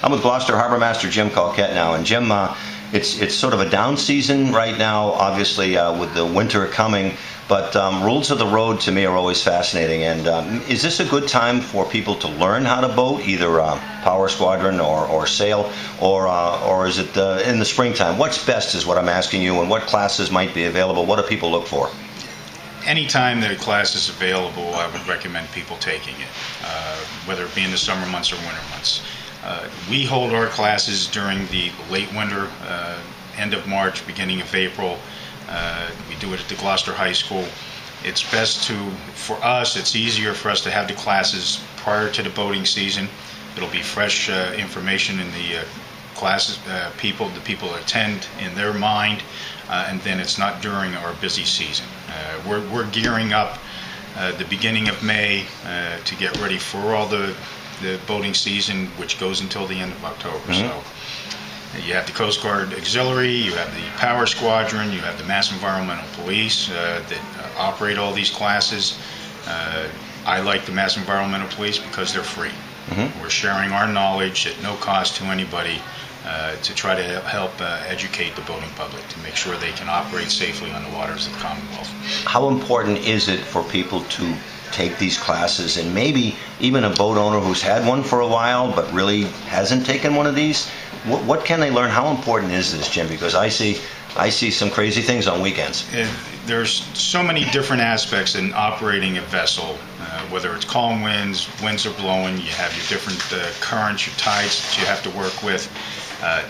I'm with Gloucester Harbor Master Jim Caulkett now, and Jim, it's sort of a down season right now, obviously with the winter coming. But rules of the road to me are always fascinating. And is this a good time for people to learn how to boat, either power squadron or sail, or is it in the springtime? What's best is what I'm asking you, and what classes might be available? What do people look for? Anytime that a class is available, I would recommend people taking it, whether it be in the summer months or winter months. We hold our classes during the late winter, end of March, beginning of April. We do it at the Gloucester High School. It's best for us, it's easier for us to have the classes prior to the boating season. It'll be fresh information in the classes, the people attend in their mind, and then it's not during our busy season. We're gearing up the beginning of May to get ready for all the boating season, which goes until the end of October. So you have the Coast Guard Auxiliary, you have the Power Squadron, you have the Mass Environmental Police that operate all these classes. I like the Mass Environmental Police because they're free. We're sharing our knowledge at no cost to anybody to try to help educate the boating public to make sure they can operate safely on the waters of the Commonwealth. How important is it for people to take these classes, and maybe even a boat owner who's had one for a while but really hasn't taken one of these? What can they learn? How important is this, Jim? Because I see some crazy things on weekends. There's so many different aspects in operating a vessel, whether it's calm winds are blowing, you have your different currents, your tides that you have to work with.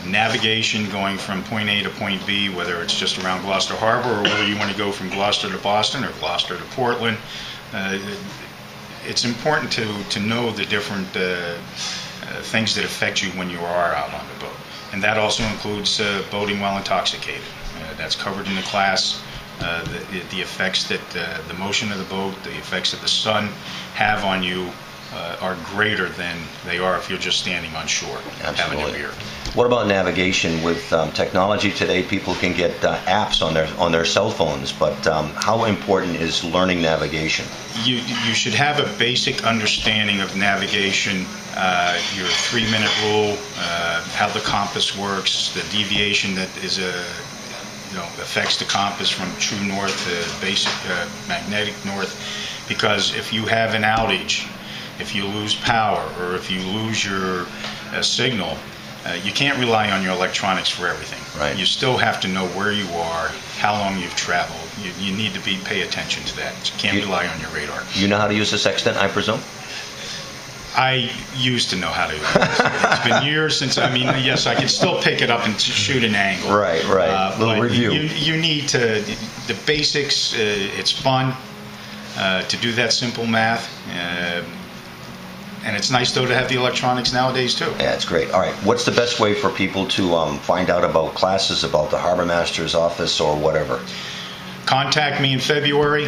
Navigation going from point A to point B, whether it's just around Gloucester Harbor or whether you want to go from Gloucester to Boston or Gloucester to Portland. It's important to know the different things that affect you when you are out on the boat. And that also includes boating while intoxicated. That's covered in the class. The effects that the motion of the boat, the effects that the sun have on you are greater than they are if you're just standing on shore having a beer. What about navigation? With technology today, people can get apps on their cell phones, but how important is learning navigation? You should have a basic understanding of navigation, your 3-minute rule, how the compass works, the deviation that is affects the compass from true north to basic magnetic north. Because if you have an outage, if you lose power, or if you lose your signal, you can't rely on your electronics for everything. Right. You still have to know where you are, how long you've traveled. You need to pay attention to that. You can't rely on your radar. You know how to use a sextant, I presume? I used to know how to use it. It's been years since, yes, I can still pick it up and shoot an angle. Right. Little review. You need the basics. It's fun to do that simple math. And it's nice, though, to have the electronics nowadays, too. Yeah, it's great. All right, what's the best way for people to find out about classes, about the Harbor Master's office or whatever? Contact me in February,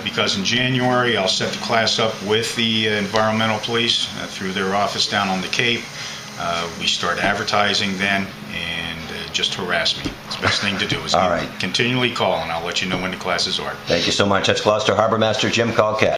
because in January I'll set the class up with the Environmental Police through their office down on the Cape. We start advertising then, and just harass me. It's the best thing to do is continually call, and I'll let you know when the classes are. Thank you so much. That's Gloucester Harbor Master Jim Caulkett.